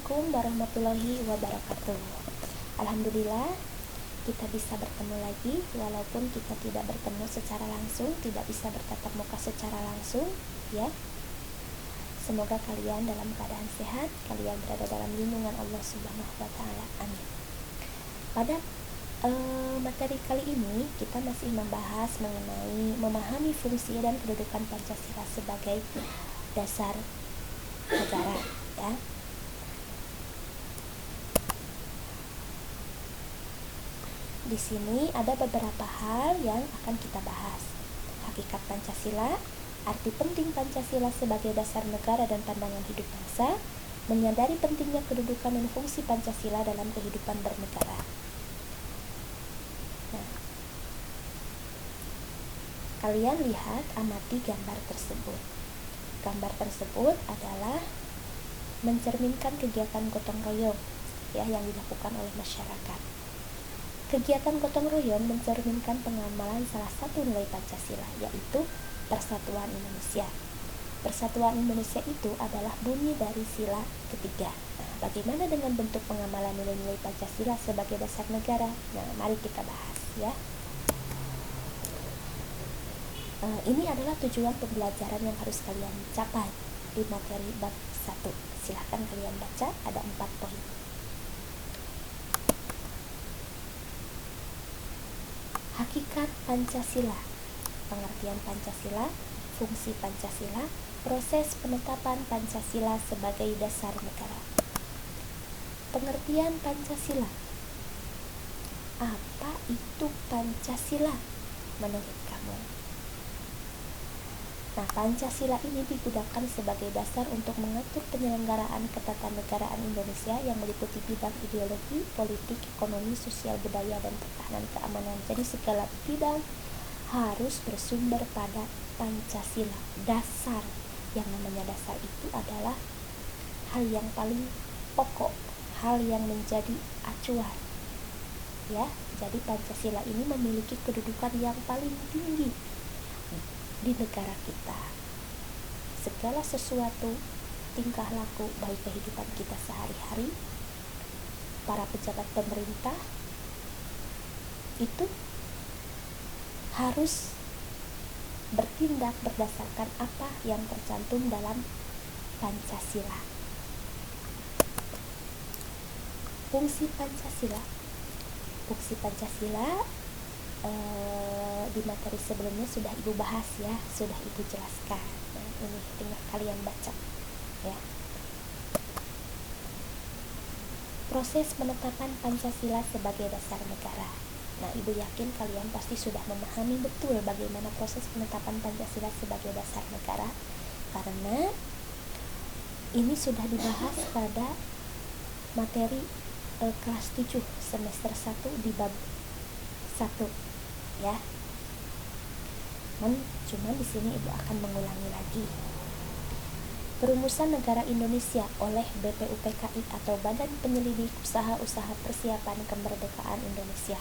Assalamualaikum warahmatullahi wabarakatuh. Alhamdulillah kita bisa bertemu lagi, walaupun kita tidak bertemu secara langsung, tidak bisa bertatap muka secara langsung, ya. Semoga kalian dalam keadaan sehat, kalian berada dalam lindungan Allah Subhanahu wa taala. Amin. Pada materi kali ini kita masih membahas mengenai memahami fungsi dan kedudukan Pancasila sebagai dasar negara, ya. Di sini ada beberapa hal yang akan kita bahas. Hakikat Pancasila, arti penting Pancasila sebagai dasar negara dan pandangan hidup bangsa, menyadari pentingnya kedudukan dan fungsi Pancasila dalam kehidupan bernegara. Nah, kalian lihat, amati gambar tersebut. Gambar tersebut adalah mencerminkan kegiatan gotong royong, ya, yang dilakukan oleh masyarakat. Kegiatan gotong royong mencerminkan pengamalan salah satu nilai Pancasila, yaitu Persatuan Indonesia. Persatuan Indonesia itu adalah bunyi dari sila ketiga. Nah, bagaimana dengan bentuk pengamalan nilai-nilai Pancasila sebagai dasar negara? Nah, mari kita bahas, ya. Ini adalah tujuan pembelajaran yang harus kalian capai di materi bab 1. Silahkan kalian baca, ada 4 poin. Hakikat Pancasila, pengertian Pancasila, fungsi Pancasila, proses penetapan Pancasila sebagai dasar negara. Pengertian Pancasila. Apa itu Pancasila menurut kamu? Nah, Pancasila ini digunakan sebagai dasar untuk mengatur penyelenggaraan ketatanegaraan Indonesia yang meliputi bidang ideologi, politik, ekonomi, sosial, budaya, dan pertahanan keamanan. Jadi segala bidang harus bersumber pada Pancasila. Dasar, yang namanya dasar itu adalah hal yang paling pokok, hal yang menjadi acuan. Ya, jadi Pancasila ini memiliki kedudukan yang paling tinggi di negara kita. Segala sesuatu, tingkah laku, baik kehidupan kita sehari-hari, para pejabat pemerintah itu harus bertindak berdasarkan apa yang tercantum dalam Pancasila. Fungsi Pancasila. Fungsi Pancasila di materi sebelumnya sudah ibu bahas, ya, sudah ibu jelaskan. Nah, ini tinggal kalian baca, ya. Proses penetapan Pancasila sebagai dasar negara. Nah, ibu yakin kalian pasti sudah memahami betul bagaimana proses penetapan Pancasila sebagai dasar negara, karena ini sudah dibahas pada materi kelas 7 semester 1 di bab 1, ya. Cuma di sini ibu akan mengulangi lagi. Perumusan Negara Indonesia oleh BPUPKI atau Badan Penyelidik Usaha-Usaha Persiapan Kemerdekaan Indonesia.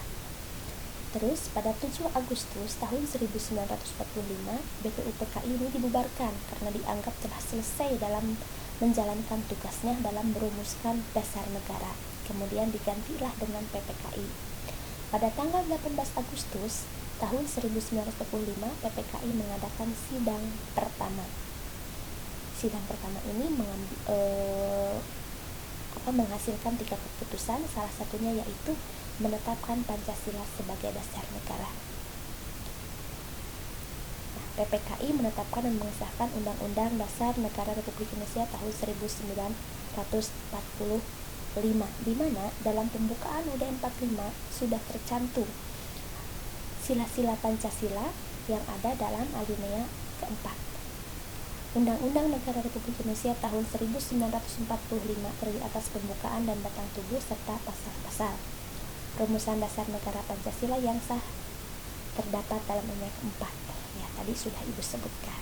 Terus pada 7 Agustus tahun 1945 BPUPKI ini dibubarkan karena dianggap telah selesai dalam menjalankan tugasnya dalam merumuskan dasar negara. Kemudian digantilah dengan PPKI. Pada tanggal 18 Agustus tahun 1945 PPKI mengadakan sidang pertama. Sidang pertama ini menghasilkan 3 keputusan, salah satunya yaitu menetapkan Pancasila sebagai dasar negara. Nah, PPKI menetapkan dan mengesahkan Undang-Undang Dasar Negara Republik Indonesia tahun 1945, di mana dalam pembukaan UUD 45 sudah tercantum sila-sila Pancasila yang ada dalam alinea keempat. Undang-Undang Negara Republik Indonesia tahun 1945 terdiri atas pembukaan dan batang tubuh serta pasal-pasal. Rumusan dasar negara Pancasila yang sah terdapat dalam alinea keempat. Ya, tadi sudah ibu sebutkan.